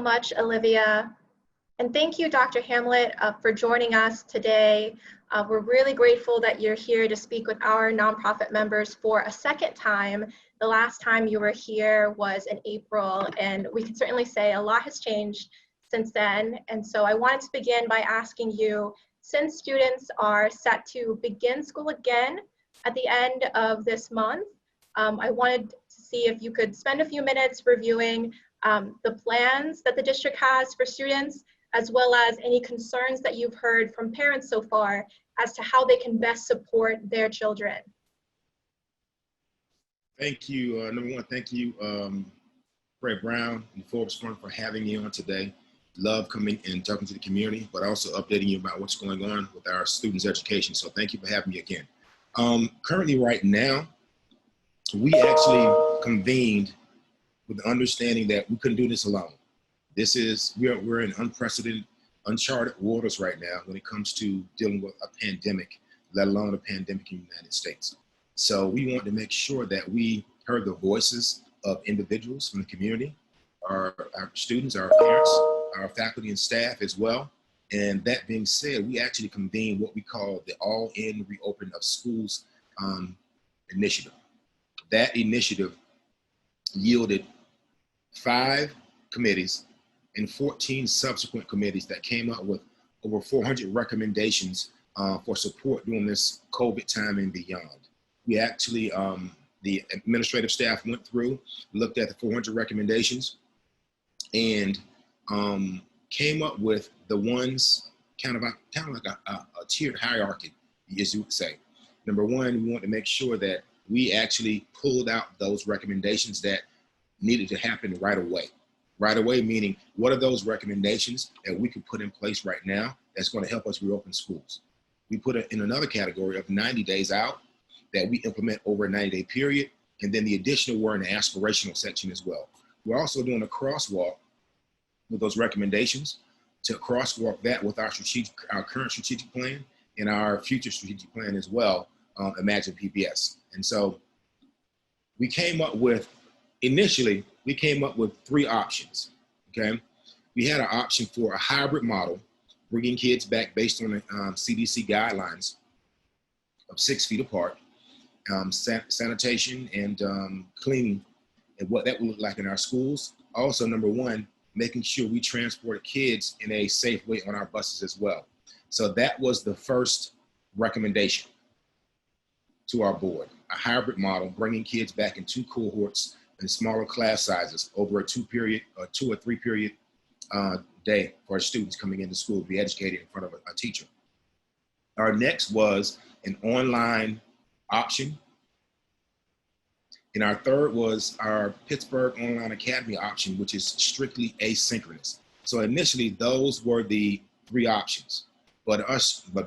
much, Olivia. And thank you, Dr. Hamlet, for joining us today. We're really grateful that you're here to speak with our nonprofit members for a second time. The last time you were here was in April, and we can certainly say a lot has changed since then. And so I wanted to begin by asking you, since students are set to begin school again at the end of this month, I wanted to see if you could spend a few minutes reviewing the plans that the district has for students, as well as any concerns that you've heard from parents so far as to how they can best support their children. Thank you. Number one, thank you, Fred Brown and Forbes Fund for having me on today. Love coming and talking to the community, but also updating you about what's going on with our students' education. So thank you for having me again. Currently right now, we actually convened with the understanding that we couldn't do this alone. We're in unprecedented, uncharted waters right now when it comes to dealing with a pandemic, let alone a pandemic in the United States. So we want to make sure that we heard the voices of individuals from the community, our students, our parents, our faculty and staff as well. And that being said, we actually convened what we call the All-In Reopening of Schools initiative. That initiative yielded 5 committees and 14 subsequent committees that came up with over 400 recommendations for support during this COVID time and beyond. We actually, the administrative staff went through, looked at the 400 recommendations, and came up with the ones kind of like a tiered hierarchy, as you would say. Number one, we want to make sure that we actually pulled out those recommendations that needed to happen right away. Right away, meaning what are those recommendations that we can put in place right now that's going to help us reopen schools? We put it in another category of 90 days out that we implement over a 90-day period. And then the additional were in the aspirational section as well. We're also doing a crosswalk with those recommendations to crosswalk that with our current strategic plan and our future strategic plan as well, Imagine PPS. And so initially, we came up with 3 options, okay? We had an option for a hybrid model, bringing kids back based on the CDC guidelines of 6 feet apart, sanitation and cleaning, and what that would look like in our schools. Also, number one, making sure we transport kids in a safe way on our buses as well. So that was the first recommendation to our board, a hybrid model, bringing kids back in 2 cohorts in smaller class sizes over a 2 or 3 period day for our students coming into school to be educated in front of a teacher. Our next was an online option. And our third was our Pittsburgh Online Academy option, which is strictly asynchronous. So initially, those were the 3 options. But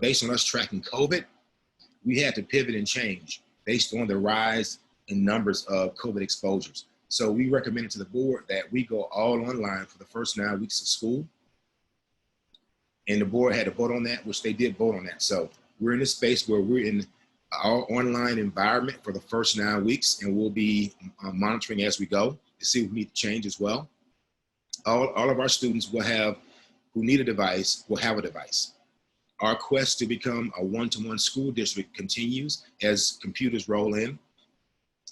based on us tracking COVID, we had to pivot and change based on the rise in numbers of COVID exposures. So we recommended to the board that we go all online for the first 9 weeks of school. And the board had to vote on that, which they did vote on that. So we're in a space where we're in our online environment for the first 9 weeks, and we'll be monitoring as we go to see if we need to change as well. All of our students who need a device will have a device. Our quest to become a one-to-one school district continues as computers roll in.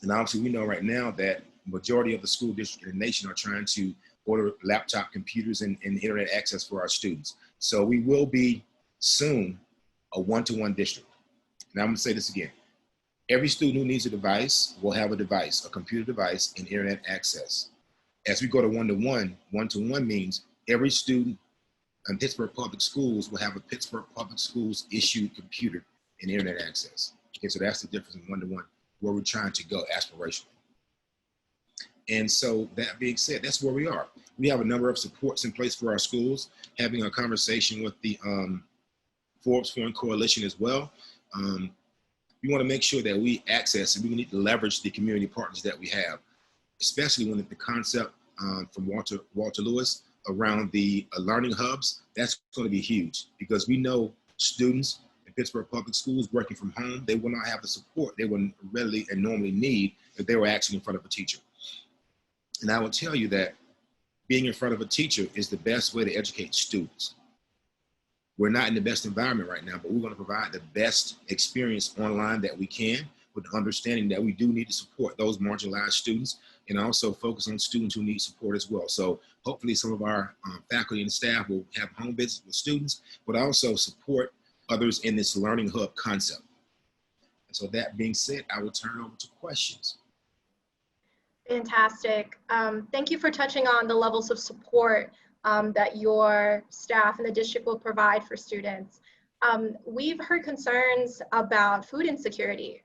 And obviously we know right now that majority of the school districts in the nation are trying to order laptop computers and internet access for our students. So we will be soon a one-to-one district. And I'm gonna say this again. Every student who needs a device will have a device, a computer device and internet access. As we go to one-to-one, one-to-one means every student in Pittsburgh Public Schools will have a Pittsburgh Public Schools issued computer and internet access. Okay, so that's the difference in one-to-one, where we're trying to go aspirationally. And so that being said, that's where we are. We have a number of supports in place for our schools, having a conversation with the Forbes Foreign Coalition as well. We want to make sure that we access and we need to leverage the community partners that we have, especially when the concept from Walter Lewis around the learning hubs, that's going to be huge, because we know students in Pittsburgh Public Schools working from home, they will not have the support they would readily and normally need if they were actually in front of a teacher. And I will tell you that being in front of a teacher is the best way to educate students. We're not in the best environment right now, but we're going to provide the best experience online that we can, with the understanding that we do need to support those marginalized students and also focus on students who need support as well. So hopefully some of our faculty and staff will have home visits with students, but also support others in this learning hub concept. And so that being said, I will turn it over to questions. Fantastic. Thank you for touching on the levels of support that your staff and the district will provide for students. We've heard concerns about food insecurity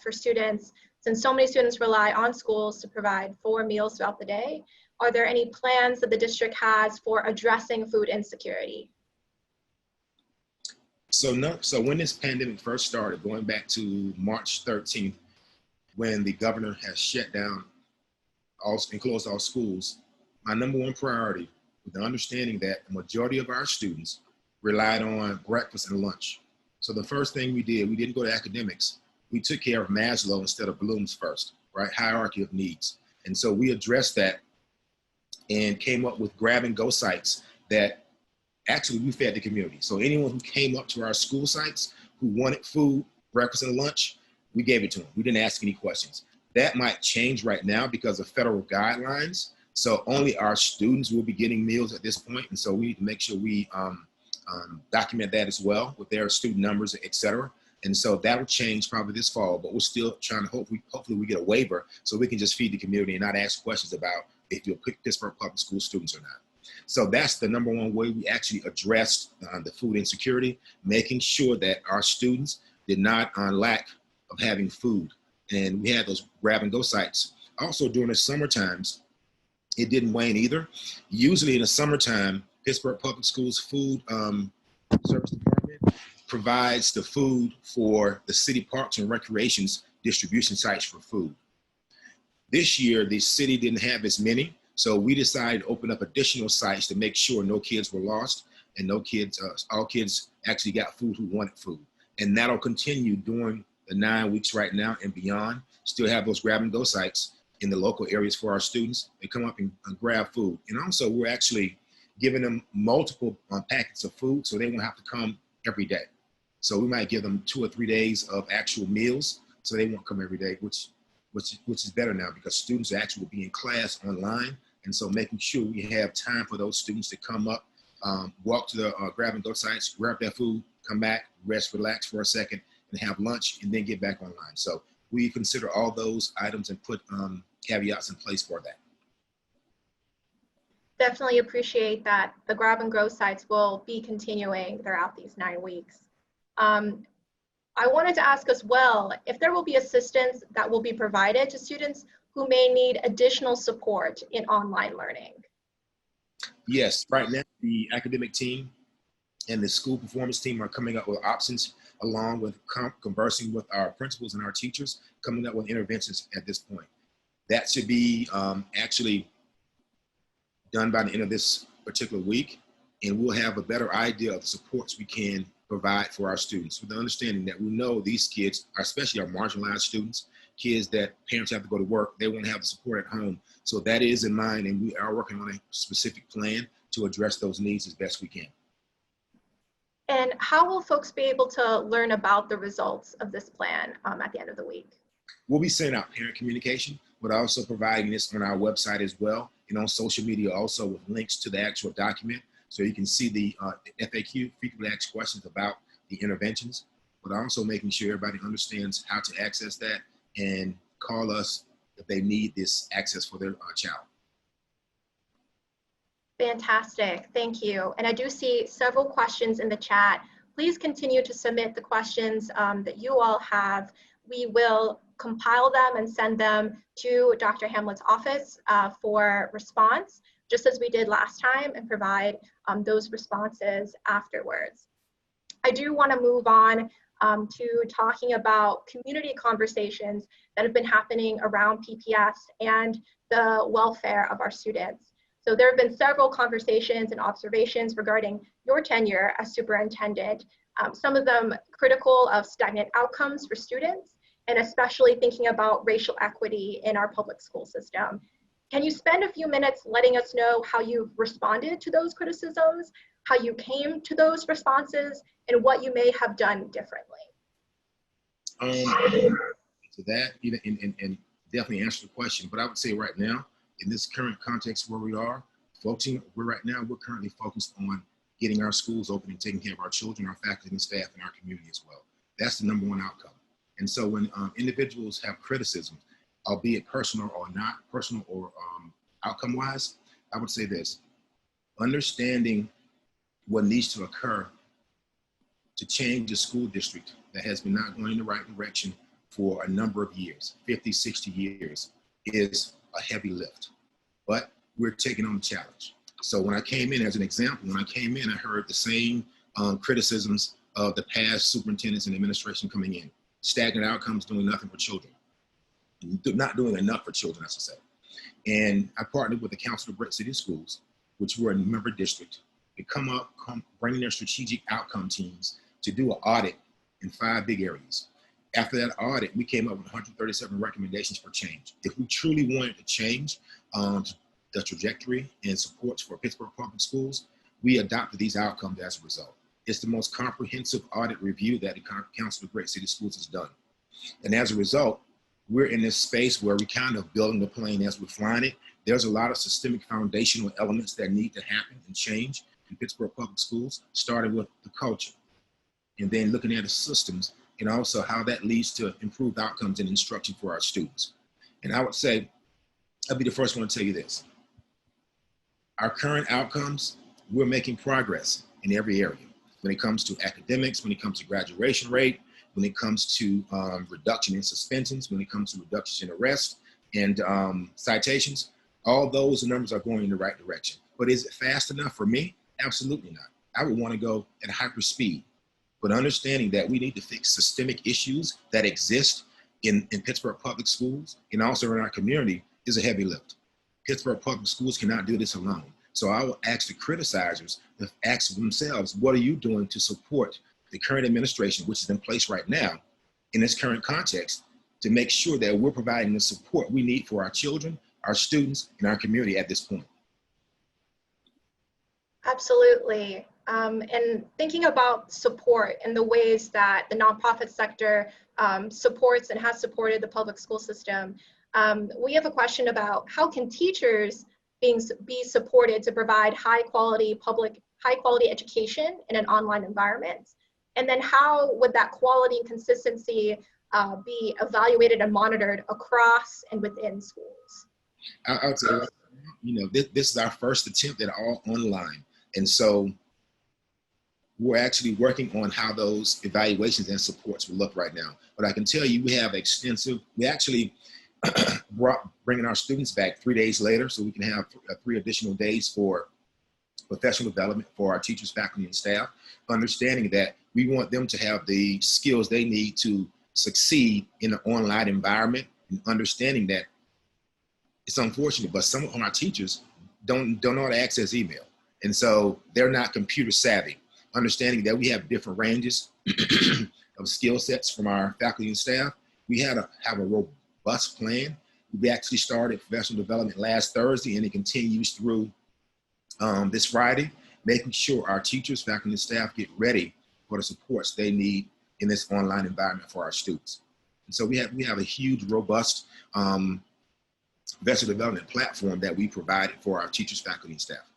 for students, since so many students rely on schools to provide 4 meals throughout the day. Are there any plans that the district has for addressing food insecurity? So when this pandemic first started, going back to March 13th, when the governor has shut down and closed all schools, my #1 priority, with the understanding that the majority of our students relied on breakfast and lunch. So the first thing we did, we didn't go to academics. We took care of Maslow instead of Bloom's first, right? Hierarchy of needs. And so we addressed that and came up with grab-and-go sites that actually we fed the community. So anyone who came up to our school sites who wanted food, breakfast and lunch, we gave it to them. We didn't ask any questions. That might change right now because of federal guidelines. So only our students will be getting meals at this point. And so we need to make sure we document that as well with their student numbers, et cetera. And so that will change probably this fall, but we're still trying to hopefully we get a waiver so we can just feed the community and not ask questions about if you're Pittsburgh Public School students or not. So that's the #1 way we actually addressed the food insecurity, making sure that our students did not lack of having food. And we had those grab-and-go sites. Also during the summer times, it didn't wane either. Usually in the summertime, Pittsburgh Public Schools Food Service Department provides the food for the city parks and recreations distribution sites for food. This year, the city didn't have as many, so we decided to open up additional sites to make sure no kids were lost and all kids actually got food who wanted food. And that'll continue during the 9 weeks right now and beyond. Still have those grab-and-go sites in the local areas for our students. They come up and grab food. And also we're actually giving them multiple packets of food so they won't have to come every day. So we might give them 2 or 3 days of actual meals so they won't come every day, which is better now because students actually will be in class online. And so making sure we have time for those students to come up, walk to the grab-and-go sites, grab their food, come back, rest, relax for a second, and have lunch, and then get back online. So we consider all those items and put caveats in place for that. Definitely appreciate that the grab-and-go sites will be continuing throughout these 9 weeks. I wanted to ask as well, if there will be assistance that will be provided to students who may need additional support in online learning. Yes, right now the academic team and the school performance team are coming up with options along with conversing with our principals and our teachers, coming up with interventions at this point. That should be actually done by the end of this particular week, and we'll have a better idea of the supports we can provide for our students with the understanding that we know these kids, especially our marginalized students, kids that parents have to go to work, they won't have the support at home. So that is in mind, and we are working on a specific plan to address those needs as best we can. And how will folks be able to learn about the results of this plan at the end of the week? We'll be sending out parent communication, but also providing this on our website as well, and on social media also with links to the actual document. So you can see the FAQ, frequently asked questions about the interventions, but also making sure everybody understands how to access that and call us if they need this access for their child. Fantastic, thank you. And I do see several questions in the chat. Please continue to submit the questions that you all have. We will compile them and send them to Dr. Hamlet's office for response, just as we did last time, and provide those responses afterwards. I do want to move on to talking about community conversations that have been happening around PPS and the welfare of our students. So there have been several conversations and observations regarding your tenure as superintendent, some of them critical of stagnant outcomes for students, and especially thinking about racial equity in our public school system. Can you spend a few minutes letting us know how you've responded to those criticisms, how you came to those responses, and what you may have done differently? To that, you know, and definitely answer the question, but I would say right now, in this current context where we are, we're currently focused on getting our schools open and taking care of our children, our faculty and staff, and our community as well. That's the number one outcome. And so when individuals have criticism, albeit personal or not personal or outcome-wise, I would say this: understanding what needs to occur to change a school district that has been not going in the right direction for a number of years, 50, 60 years, is a heavy lift. But we're taking on the challenge. So when I came in, as an example, I heard the same criticisms of the past superintendents and administration coming in. Stagnant outcomes, doing nothing for children. Not doing enough for children, I should say. And I partnered with the Council of Great City Schools, which were a member district, to bring their strategic outcome teams to do an audit in 5 big areas. After that audit, we came up with 137 recommendations for change. If we truly wanted to change the trajectory and supports for Pittsburgh Public Schools, we adopted these outcomes as a result. It's the most comprehensive audit review that the Council of Great City Schools has done. And as a result, we're in this space where we kind of building the plane as we're flying it. There's a lot of systemic foundational elements that need to happen and change in Pittsburgh Public Schools, starting with the culture, and then looking at the systems, and also how that leads to improved outcomes and instruction for our students. And I would say, I'll be the first one to tell you this. Our current outcomes, we're making progress in every area. When it comes to academics, when it comes to graduation rate, when it comes to reduction in suspensions, when it comes to reduction in arrests and citations, all those numbers are going in the right direction. But is it fast enough for me? Absolutely not. I would want to go at hyper speed. But understanding that we need to fix systemic issues that exist in Pittsburgh Public Schools and also in our community is a heavy lift. Pittsburgh Public Schools cannot do this alone. So I will ask the criticizers to ask themselves, what are you doing to support the current administration, which is in place right now, in this current context, to make sure that we're providing the support we need for our children, our students, and our community at this point? Absolutely. And thinking about support and the ways that the nonprofit sector supports and has supported the public school system, we have a question about how can teachers be supported to provide high quality education in an online environment? And then how would that quality and consistency be evaluated and monitored across and within schools? I would say, you know, this is our first attempt at all online. And so we're actually working on how those evaluations and supports will look right now. But I can tell you, we actually bringing our students back 3 days later, so we can have 3 additional days for professional development for our teachers, faculty, and staff, understanding that we want them to have the skills they need to succeed in an online environment, and understanding that it's unfortunate, but some of our teachers don't know how to access email. And so they're not computer savvy, understanding that we have different ranges of skill sets from our faculty and staff. We had to have a robust plan. We actually started professional development last Thursday, and it continues through this Friday, making sure our teachers, faculty, and staff get ready for the supports they need in this online environment for our students. And so we have a huge, robust professional development platform that we provided for our teachers, faculty, and staff.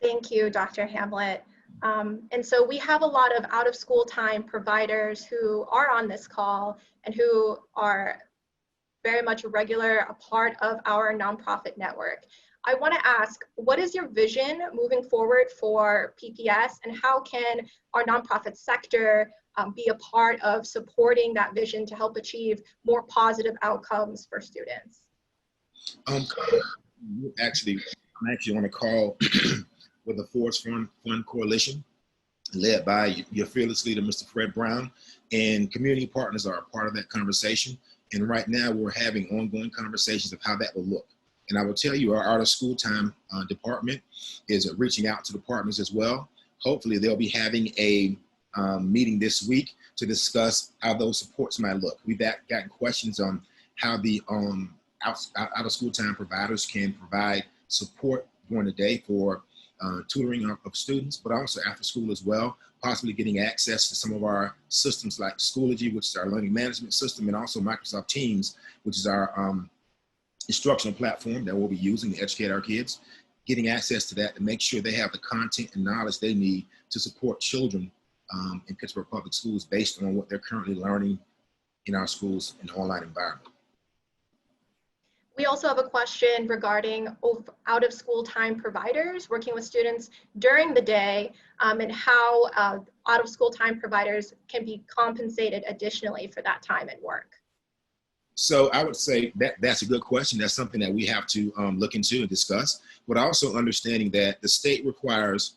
Thank you, Dr. Hamlet. And so we have a lot of out-of-school time providers who are on this call and who are very much a part of our nonprofit network. I want to ask, what is your vision moving forward for PPS, and how can our nonprofit sector be a part of supporting that vision to help achieve more positive outcomes for students? I'm actually on a call with the Forest Fund Coalition, led by your fearless leader, Mr. Fred Brown, and community partners are a part of that conversation. And right now we're having ongoing conversations of how that will look. And I will tell you, our out-of-school time department is reaching out to the partners as well. Hopefully they'll be having a meeting this week to discuss how those supports might look. We've gotten questions on how the out of school time providers can provide support during the day for tutoring of students, but also after school as well, possibly getting access to some of our systems like Schoology, which is our learning management system, and also Microsoft Teams, which is our instructional platform that we'll be using to educate our kids, getting access to that to make sure they have the content and knowledge they need to support children in Pittsburgh Public Schools based on what they're currently learning in our schools in the online environment. We also have a question regarding out of school time providers working with students during the day and how out of school time providers can be compensated additionally for that time at work. So I would say that that's a good question. That's something that we have to look into and discuss, but also understanding that the state requires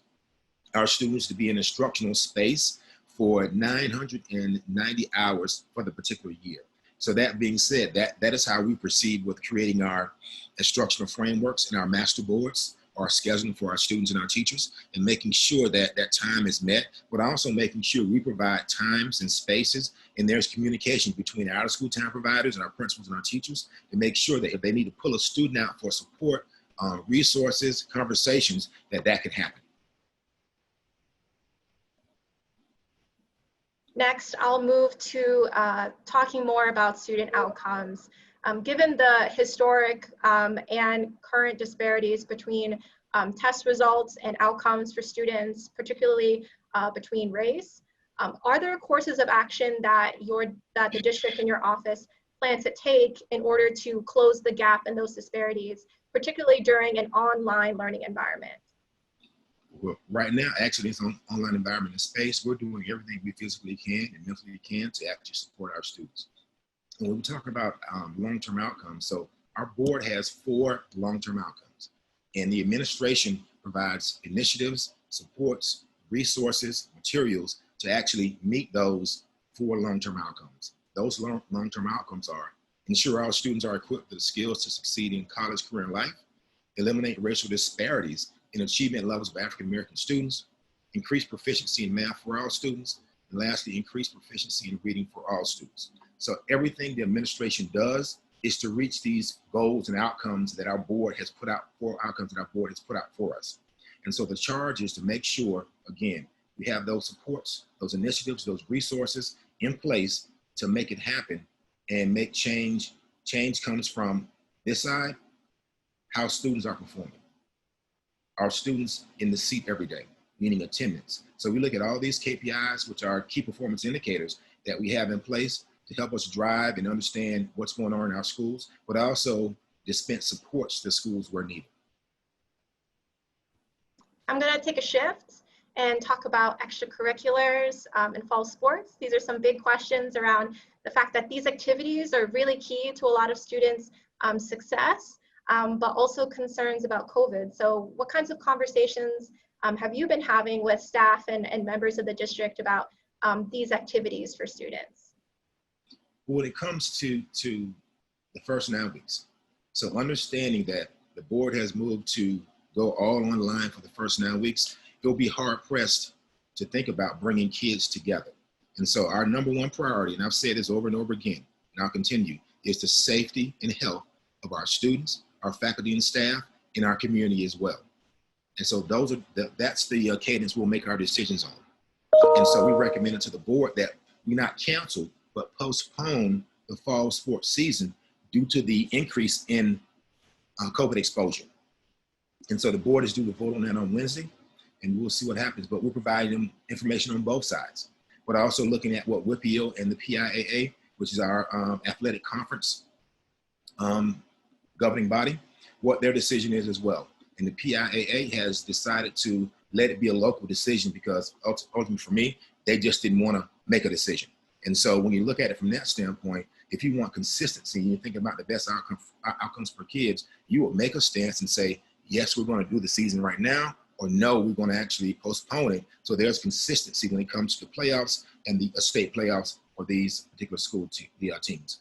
our students to be in instructional space for 990 hours for the particular year. So that being said, that is how we proceed with creating our instructional frameworks and our master boards, our scheduling for our students and our teachers, and making sure that that time is met, but also making sure we provide times and spaces, and there's communication between our out-of-school time providers and our principals and our teachers to make sure that if they need to pull a student out for support, resources, conversations, that can happen. Next, I'll move to talking more about student outcomes. Given the historic and current disparities between test results and outcomes for students, particularly between race, are there courses of action that the district and your office plan to take in order to close the gap in those disparities, particularly during an online learning environment? Well, right now, actually, it's an online environment and space. We're doing everything we physically can and mentally can to actually support our students. And when we talk about long-term outcomes, so our board has 4 long-term outcomes, and the administration provides initiatives, supports, resources, materials to actually meet those 4 long-term outcomes. Those long-term outcomes are ensure our students are equipped with the skills to succeed in college, career, and life, eliminate racial disparities in achievement levels of African-American students, increase proficiency in math for all students, and lastly, increase proficiency in reading for all students. So everything the administration does is to reach these goals and outcomes that our board has put out, 4 outcomes that our board has put out for us. And so the charge is to make sure, again, we have those supports, those initiatives, those resources in place to make it happen and make change. Change comes from this side, how students are performing. Our students in the seat every day, meaning attendance. So we look at all these KPIs, which are key performance indicators that we have in place to help us drive and understand what's going on in our schools, but also dispense supports to schools where needed. I'm going to take a shift and talk about extracurriculars and fall sports. These are some big questions around the fact that these activities are really key to a lot of students' success. But also concerns about COVID. So what kinds of conversations have you been having with staff and members of the district about these activities for students? When it comes to the first 9 weeks, so understanding that the board has moved to go all online for the first 9 weeks, it'll be hard pressed to think about bringing kids together. And so our number 1 priority, and I've said this over and over again, and I'll continue, is the safety and health of our students, our faculty and staff, in our community as well. And so that's the cadence we'll make our decisions on. And so we recommended to the board that we not cancel, but postpone the fall sports season due to the increase in COVID exposure. And so the board is due to vote on that on Wednesday, and we'll see what happens, but we're providing them information on both sides. But also looking at what WPIAL and the PIAA, which is our athletic conference governing body, what their decision is as well. And the PIAA has decided to let it be a local decision because ultimately for me, they just didn't want to make a decision. And so when you look at it from that standpoint, if you want consistency and you're thinking about the best outcomes for kids, you will make a stance and say, yes, we're going to do the season right now, or no, we're going to actually postpone it. So there's consistency when it comes to the playoffs and the state playoffs for these particular school teams.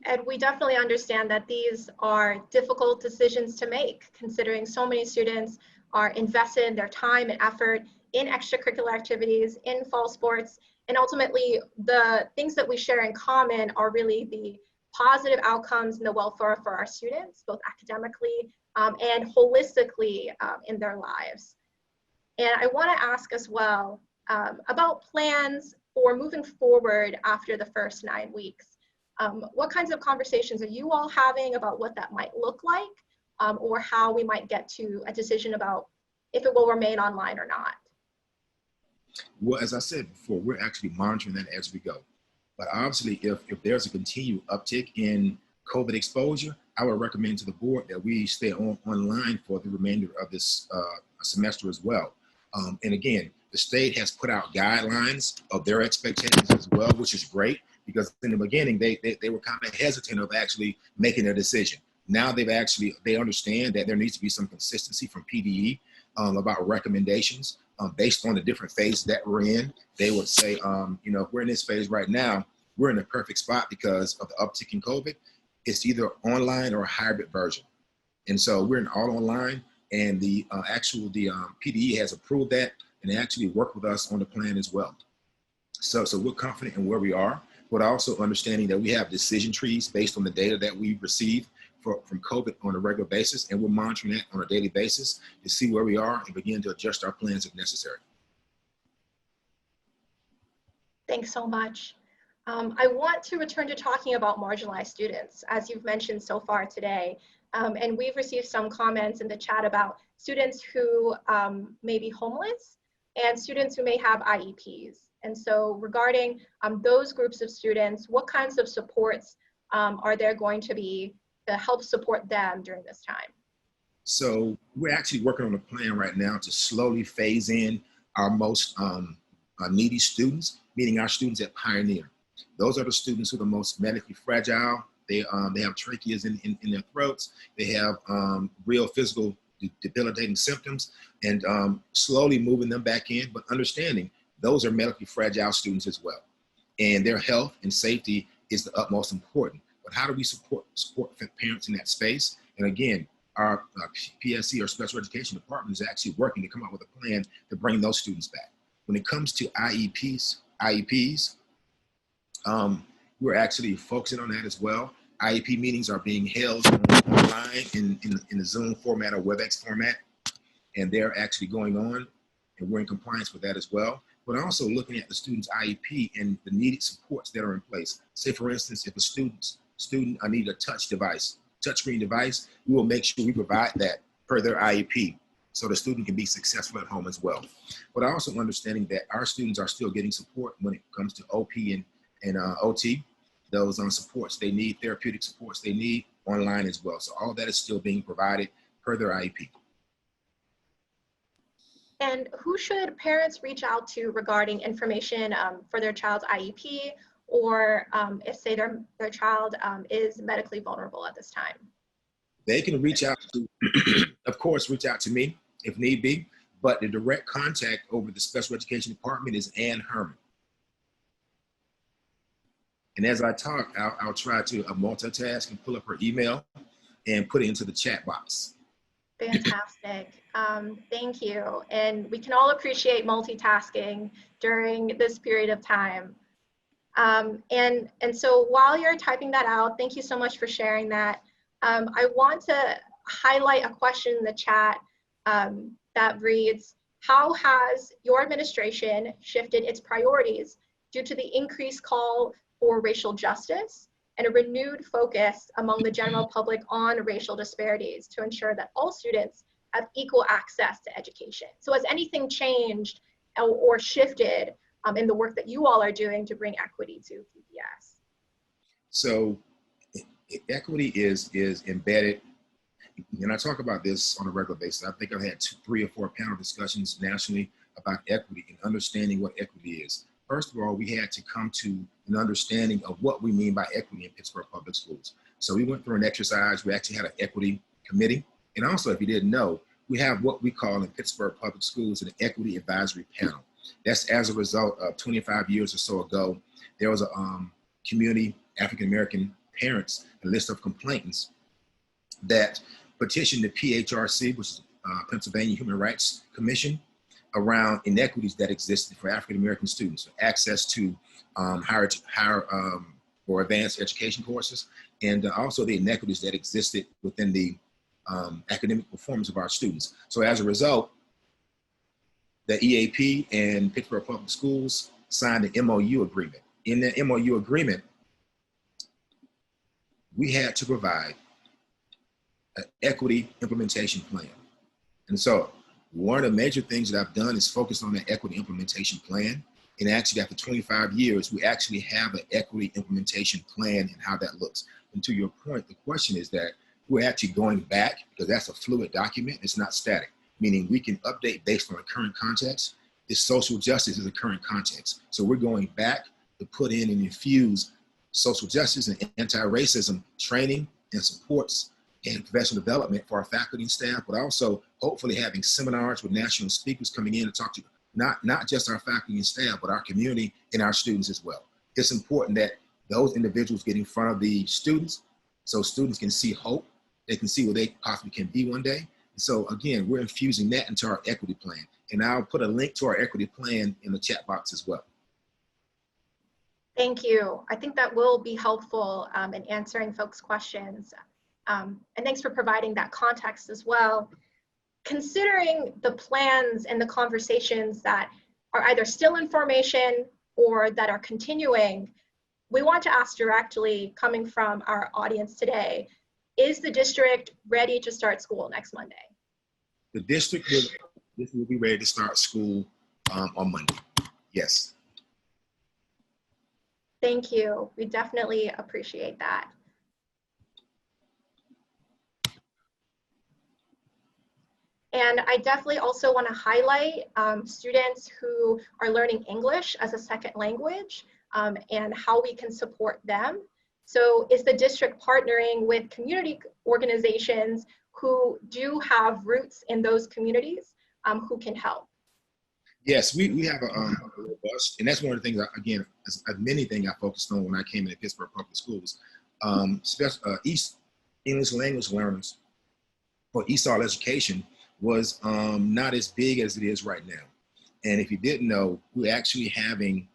And we definitely understand that these are difficult decisions to make, considering so many students are invested in their time and effort in extracurricular activities, in fall sports, And ultimately, the things that we share in common are really the positive outcomes and the welfare for our students, both academically and holistically in their lives. And I want to ask as well about plans for moving forward after the first 9 weeks. What kinds of conversations are you all having about what that might look like, or how we might get to a decision about if it will remain online or not? Well, as I said before, we're actually monitoring that as we go. But obviously, if there's a continued uptick in COVID exposure, I would recommend to the board that we stay online for the remainder of this semester as well. And again, the state has put out guidelines of their expectations as well, which is great, because in the beginning, they were kind of hesitant of actually making a decision. Now they understand that there needs to be some consistency from PDE about recommendations based on the different phases that we're in. They would say, if we're in this phase right now, we're in the perfect spot because of the uptick in COVID. It's either online or a hybrid version. And so we're in all online, and the PDE has approved that, and they actually work with us on the plan as well. So we're confident in where we are, but also understanding that we have decision trees based on the data that we receive from COVID on a regular basis, and we're monitoring that on a daily basis to see where we are and begin to adjust our plans if necessary. Thanks so much. I want to return to talking about marginalized students, as you've mentioned so far today. And we've received some comments in the chat about students who may be homeless and students who may have IEPs. And so regarding those groups of students, what kinds of supports are there going to be to help support them during this time? So we're actually working on a plan right now to slowly phase in our most needy students, meaning our students at Pioneer. Those are the students who are the most medically fragile. They have tracheas in their throats. They have real physical debilitating symptoms, and slowly moving them back in, but understanding those are medically fragile students as well. And their health and safety is the utmost important. But how do we support parents in that space? And again, our PSC, or Special Education Department, is actually working to come up with a plan to bring those students back. When it comes to IEPs, we're actually focusing on that as well. Iep meetings are being held online in the Zoom format or WebEx format, and they're actually going on, and we're in compliance with that as well. But also looking at the student's IEP and the needed supports that are in place. Say, for instance, if a student needs a touchscreen device, we will make sure we provide that per their IEP, so the student can be successful at home as well. But also understanding that our students are still getting support when it comes to OP and OT, those supports they need, therapeutic supports they need online as well. So all that is still being provided per their IEP. And who should parents reach out to regarding information for their child's IEP, or if, say, their child is medically vulnerable at this time? They can reach out to, of course, reach out to me if need be, but the direct contact over the Special Education Department is Ann Herman. And as I talk, I'll try to multitask and pull up her email and put it into the chat box. Fantastic. Thank you. And we can all appreciate multitasking during this period of time. And so while you're typing that out, thank you so much for sharing that. I want to highlight a question in the chat that reads, how has your administration shifted its priorities due to the increased call for racial justice and a renewed focus among the general public on racial disparities to ensure that all students have equal access to education? So has anything changed or shifted in the work that you all are doing to bring equity to PPS? So equity is embedded, and I talk about this on a regular basis. I think I've had 3 or 4 panel discussions nationally about equity and understanding what equity is. First of all, we had to come to an understanding of what we mean by equity in Pittsburgh Public Schools. So we went through an exercise. We actually had an equity committee. And also, if you didn't know, we have what we call in Pittsburgh Public Schools an equity advisory panel. That's as a result of 25 years or so ago, there was a community, African-American parents, a list of complainants that petitioned the PHRC, which is Pennsylvania Human Rights Commission, around inequities that existed for African American students, access to higher or advanced education courses, and also the inequities that existed within the academic performance of our students. So as a result, the EAP and Pittsburgh Public Schools signed an MOU agreement. In that MOU agreement, we had to provide an equity implementation plan. And so one of the major things that I've done is focus on the equity implementation plan. And actually, after 25 years, we actually have an equity implementation plan and how that looks. And to your point, the question is that we're actually going back, because that's a fluid document, it's not static, meaning we can update based on a current context. This social justice is a current context. So we're going back to put in and infuse social justice and anti-racism training and supports and professional development for our faculty and staff, but also hopefully having seminars with national speakers coming in to talk to not just our faculty and staff, but our community and our students as well. It's important that those individuals get in front of the students so students can see hope, they can see what they possibly can be one day. So again, we're infusing that into our equity plan. And I'll put a link to our equity plan in the chat box as well. Thank you. I think that will be helpful in answering folks' questions. And thanks for providing that context as well. Considering the plans and the conversations that are either still in formation or that are continuing, we want to ask directly, coming from our audience today, is the district ready to start school next Monday? The district will be ready to start school on Monday. Yes. Thank you. We definitely appreciate that. And I definitely also want to highlight students who are learning English as a second language and how we can support them. So is the district partnering with community organizations who do have roots in those communities who can help? Yes, we have a robust, and that's one of the things, again, as many things I focused on when I came into Pittsburgh Public Schools, East English language learners or ESOL education was not as big as it is right now. And if you didn't know, we're actually having,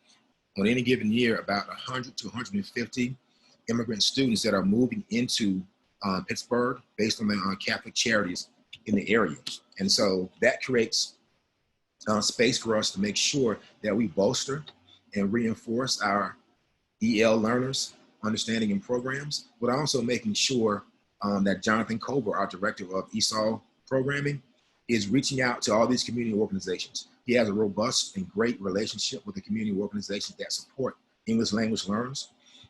on any given year, about 100 to 150 immigrant students that are moving into Pittsburgh based on the Catholic charities in the area. And so that creates space for us to make sure that we bolster and reinforce our EL learners' understanding and programs, but also making sure that Jonathan Kober, our director of ESOL programming, is reaching out to all these community organizations. He has a robust and great relationship with the community organizations that support English language learners.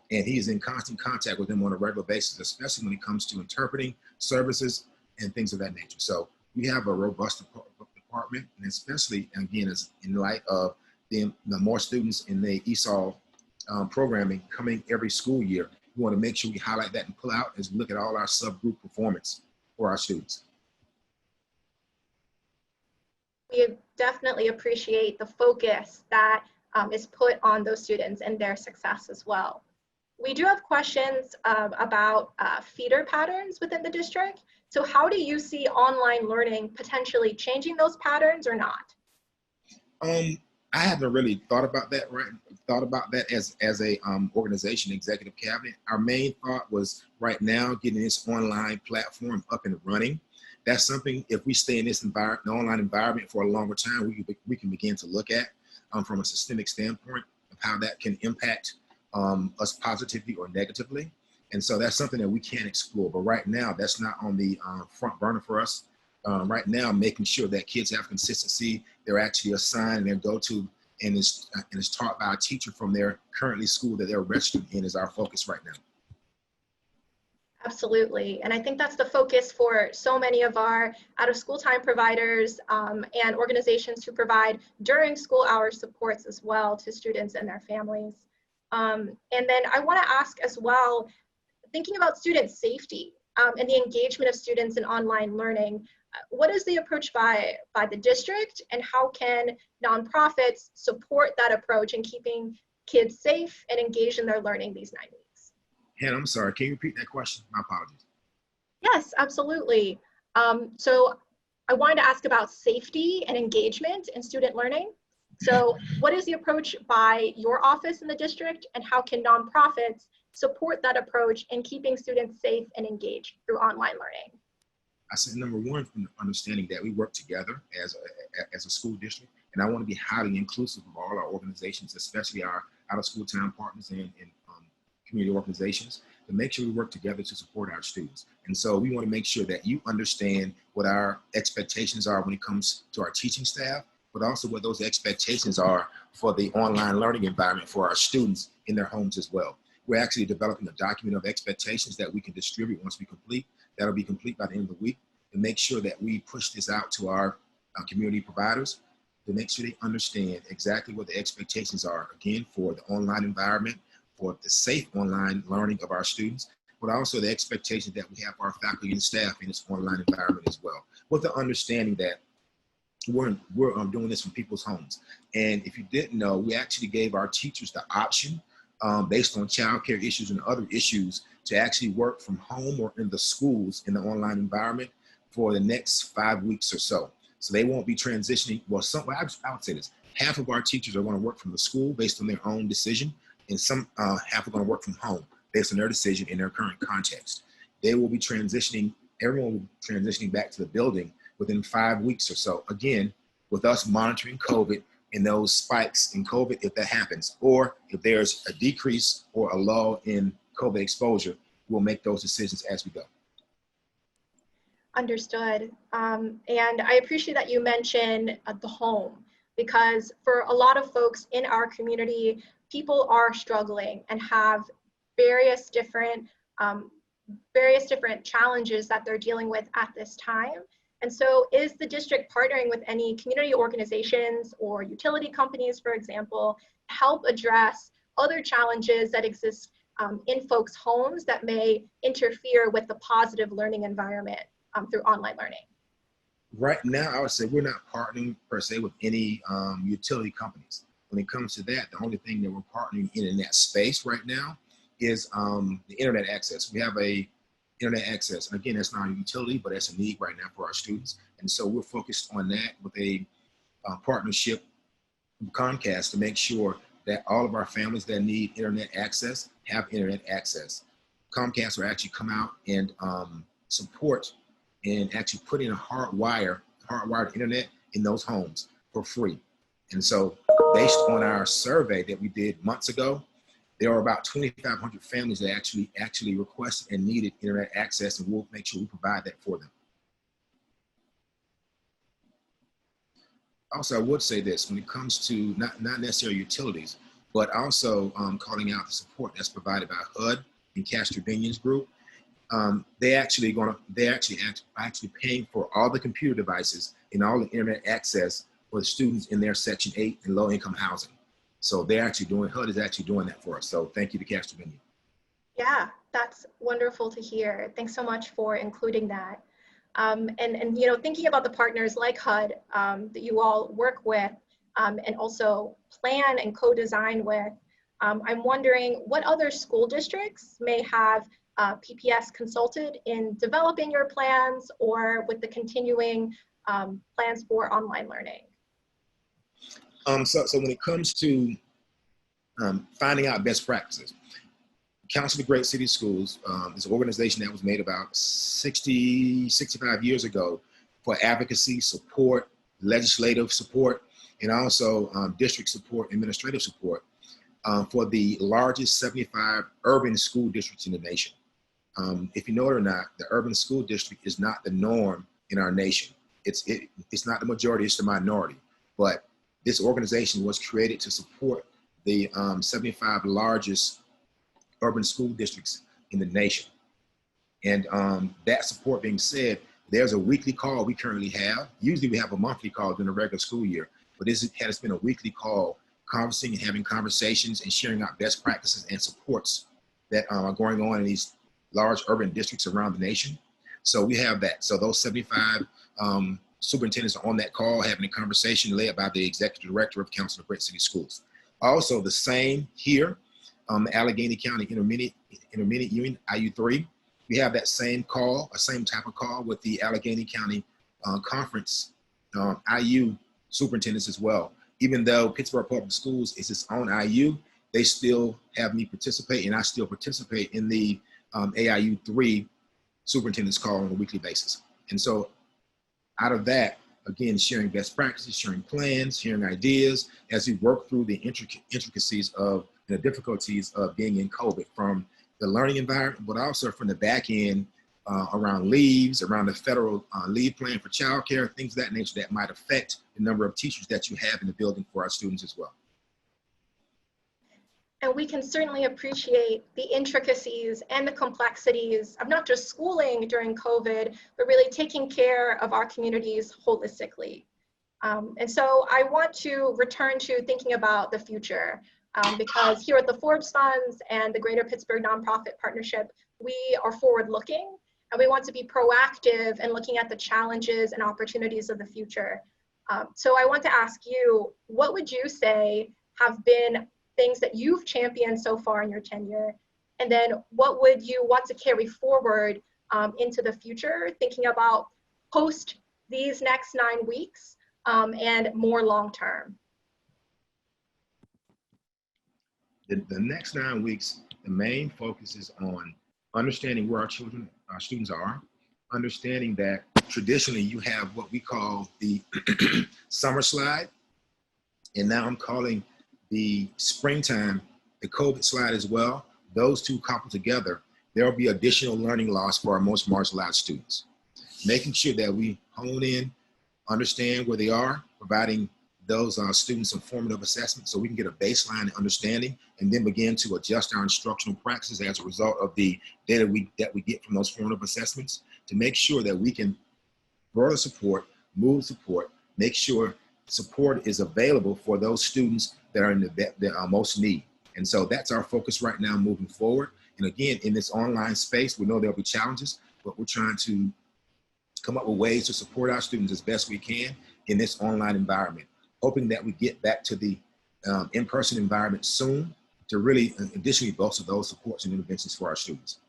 And he is in constant contact with them on a regular basis, especially when it comes to interpreting services and things of that nature. So we have a robust department, and especially, again, as in light of the more students in the ESOL programming coming every school year, we want to make sure we highlight that and pull out as we look at all our subgroup performance for our students. We definitely appreciate the focus that is put on those students and their success as well. We do have questions about feeder patterns within the district. So how do you see online learning potentially changing those patterns or not? I haven't really thought about that, as a organization executive cabinet. Our main thought was right now getting this online platform up and running. That's something, if we stay in this online environment for a longer time, we can begin to look at from a systemic standpoint of how that can impact us positively or negatively. And so that's something that we can explore. But right now, that's not on the front burner for us. Right now, making sure that kids have consistency, they're actually assigned and they go to and is taught by a teacher from their currently school that they're registered in is our focus right now. Absolutely. And I think that's the focus for so many of our out of school time providers and organizations who provide during school hours supports as well to students and their families. And then I want to ask as well, thinking about student safety and the engagement of students in online learning, what is the approach by the district, and how can nonprofits support that approach in keeping kids safe and engaged in their learning these 9 weeks? Hannah, I'm sorry, can you repeat that question? My apologies. Yes, absolutely. So I wanted to ask about safety and engagement in student learning. So what is the approach by your office in the district, and how can nonprofits support that approach in keeping students safe and engaged through online learning? I said, number one, from the understanding that we work together as a school district, and I want to be highly inclusive of all our organizations, especially our out-of-school time partners and community organizations, to make sure we work together to support our students. And so we want to make sure that you understand what our expectations are when it comes to our teaching staff, but also what those expectations are for the online learning environment for our students in their homes as well. We're actually developing a document of expectations that we can distribute once we complete. That'll be complete by the end of the week, to make sure that we push this out to our community providers, to make sure they understand exactly what the expectations are, again, for the online environment, for the safe online learning of our students, but also the expectation that we have our faculty and staff in this online environment as well, with the understanding that we're doing this from people's homes. And if you didn't know, we actually gave our teachers the option, based on childcare issues and other issues, to actually work from home or in the schools in the online environment for the next 5 weeks or so. So they won't be transitioning. Well, I would say this: half of our teachers are going to work from the school based on their own decision, and some half are going to work from home based on their decision in their current context. They will be transitioning. Everyone will be transitioning back to the building within 5 weeks or so. Again, with us monitoring COVID and those spikes in COVID, if that happens, or if there's a decrease or a lull in COVID exposure, we'll make those decisions as we go. Understood. And I appreciate that you mentioned the home, because for a lot of folks in our community, people are struggling and have various different challenges that they're dealing with at this time. And so is the district partnering with any community organizations or utility companies, for example, to help address other challenges that exist in folks' homes that may interfere with the positive learning environment through online learning? Right now, I would say we're not partnering per se with any utility companies. When it comes to that, the only thing that we're partnering in that space right now is the internet access. We have a internet access. And again, that's not a utility, but that's a need right now for our students. And so we're focused on that with a partnership with Comcast to make sure that all of our families that need internet access have internet access. Comcast will actually come out and support and actually put in a hardwired internet in those homes for free. And so based on our survey that we did months ago, there are about 2,500 families that actually requested and needed internet access, and we'll make sure we provide that for them. Also, I would say this, when it comes to not necessarily utilities, but also calling out the support that's provided by HUD and Castro Binion's group. They're actually paying for all the computer devices and all the internet access for the students in their Section 8 and low-income housing. So HUD is actually doing that for us. So thank you to Castro Binion. Yeah, that's wonderful to hear. Thanks so much for including that. And you know, thinking about the partners like HUD that you all work with and also plan and co-design with, I'm wondering what other school districts may have PPS consulted in developing your plans or with the continuing plans for online learning? So when it comes to finding out best practices, Council of Great City Schools is an organization that was made about 65 years ago for advocacy, support, legislative support, and also district support, administrative support for the largest 75 urban school districts in the nation. If you know it or not, the urban school district is not the norm in our nation. It's not the majority, it's the minority. But this organization was created to support the 75 largest urban school districts in the nation. And that support being said, there's a weekly call we currently have. Usually we have a monthly call during the regular school year, but this has been a weekly call, conversing and having conversations and sharing out best practices and supports that are going on in these large urban districts around the nation. So we have that. So those 75 superintendents are on that call having a conversation led by the executive director of Council of Great City Schools. Also the same here, Allegheny County Intermediate Union, IU3. We have that same call, a same type of call with the Allegheny County conference IU superintendents as well. Even though Pittsburgh Public Schools is its own IU, they still have me participate, and I still participate in the AIU 3 superintendent's call on a weekly basis. And so out of that, again, sharing best practices, sharing plans, sharing ideas as we work through the intricacies of the difficulties of being in COVID, from the learning environment, but also from the back end around leaves, around the federal leave plan for childcare, things of that nature that might affect the number of teachers that you have in the building for our students as well. And we can certainly appreciate the intricacies and the complexities of not just schooling during COVID, but really taking care of our communities holistically. And so I want to return to thinking about the future, because here at the Forbes Funds and the Greater Pittsburgh Nonprofit Partnership, we are forward-looking, and we want to be proactive in looking at the challenges and opportunities of the future. So I want to ask you, what would you say have been things that you've championed so far in your tenure? And then what would you want to carry forward into the future, thinking about post these next 9 weeks and more long-term? The next 9 weeks, the main focus is on understanding where our students are, understanding that traditionally you have what we call the summer slide, and now I'm calling the springtime the COVID slide as well. Those two coupled together, there will be additional learning loss for our most marginalized students. Making sure that we hone in, understand where they are, providing those students some formative assessment so we can get a baseline understanding, and then begin to adjust our instructional practices as a result of the data that we get from those formative assessments, to make sure that we can further support, move support, make sure support is available for those students that are in the most need. And so that's our focus right now moving forward. And again, in this online space, we know there'll be challenges, but we're trying to come up with ways to support our students as best we can in this online environment, hoping that we get back to the in-person environment soon to really additionally bolster those supports and interventions for our students.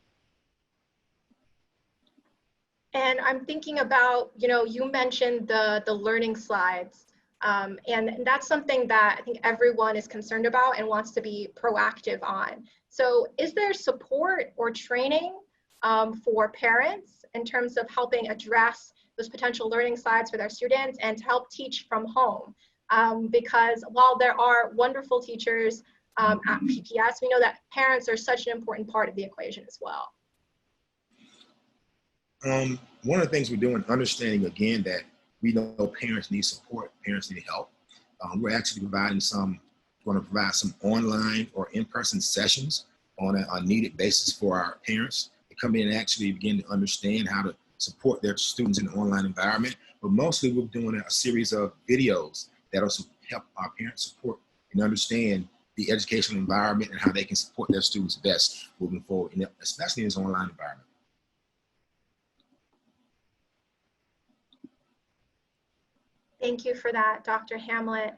And I'm thinking about, you mentioned the learning slides. And that's something that I think everyone is concerned about and wants to be proactive on. So is there support or training for parents in terms of helping address those potential learning slides for their students and to help teach from home? Because while there are wonderful teachers at PPS, we know that parents are such an important part of the equation as well. One of the things we're doing, understanding again that we know parents need support, parents need help. We're actually going to provide some online or in-person sessions on a needed basis for our parents to come in and actually begin to understand how to support their students in the online environment. But mostly we're doing a series of videos that also help our parents support and understand the educational environment and how they can support their students best moving forward, especially in this online environment. Thank you for that, Dr. Hamlet.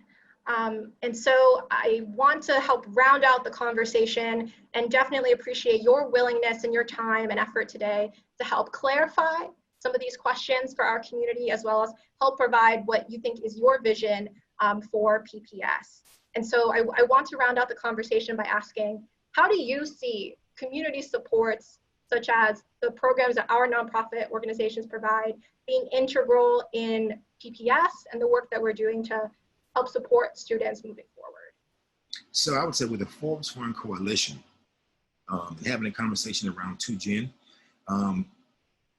And so I want to help round out the conversation and definitely appreciate your willingness and your time and effort today to help clarify some of these questions for our community, as well as help provide what you think is your vision for PPS. And so I want to round out the conversation by asking, how do you see community supports, such as the programs that our nonprofit organizations provide, being integral in PPS and the work that we're doing to help support students moving forward? So I would say with the Forbes Foreign Coalition, having a conversation around 2Gen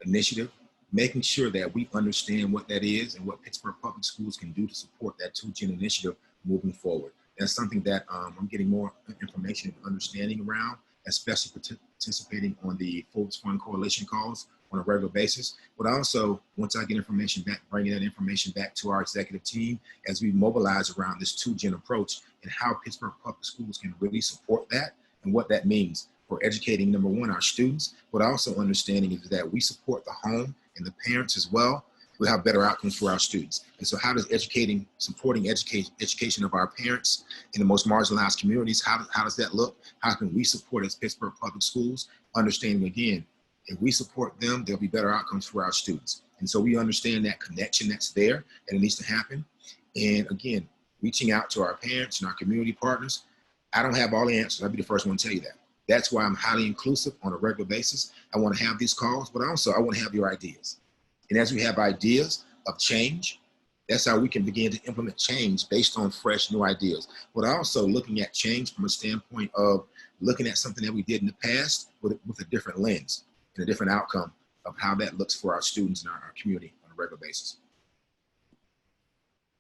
initiative, making sure that we understand what that is and what Pittsburgh Public Schools can do to support that 2Gen initiative moving forward. That's something that I'm getting more information and understanding around, especially participating on the Forbes Foreign Coalition calls on a regular basis. But also, once I get information back, bringing that information back to our executive team as we mobilize around this 2Gen approach and how Pittsburgh Public Schools can really support that and what that means for educating, number one, our students, but also understanding is that we support the home and the parents as well. We'll have better outcomes for our students. And so how does supporting education of our parents in the most marginalized communities, how does that look? How can we support as Pittsburgh Public Schools? Understanding again, If we support them, there'll be better outcomes for our students. And so we understand that connection that's there and it needs to happen. And again, reaching out to our parents and our community partners, I don't have all the answers. I'll be the first one to tell you that. That's why I'm highly inclusive on a regular basis. I want to have these calls, but also I want to have your ideas. And as we have ideas of change, that's how we can begin to implement change based on fresh new ideas. But also looking at change from a standpoint of looking at something that we did in the past with a different lens and a different outcome of how that looks for our students and our community on a regular basis.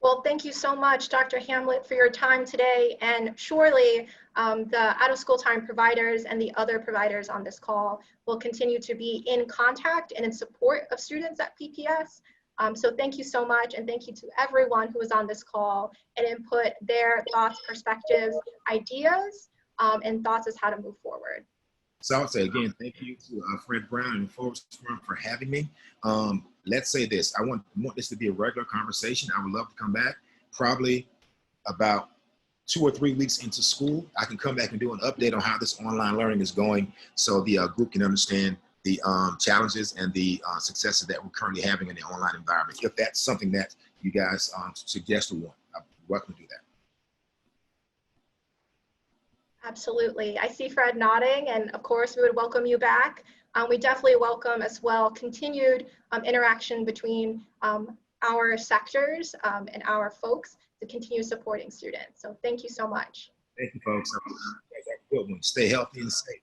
Well, thank you so much, Dr. Hamlet, for your time today. And surely the out-of-school time providers and the other providers on this call will continue to be in contact and in support of students at PPS. So thank you so much. And thank you to everyone who was on this call and input their thoughts, perspectives, ideas, and thoughts as how to move forward. So I would say again, thank you to Fred Brown and Forbes for having me. Let's say this, I want this to be a regular conversation. I would love to come back probably about 2 or 3 weeks into school. I can come back and do an update on how this online learning is going so the group can understand the challenges and the successes that we're currently having in the online environment. If that's something that you guys suggest or want, I'm welcome to do that. Absolutely. I see Fred nodding, and of course we would welcome you back. We definitely welcome as well continued interaction between our sectors and our folks to continue supporting students. So thank you so much. Thank you, folks. Have a good one. Stay healthy and safe.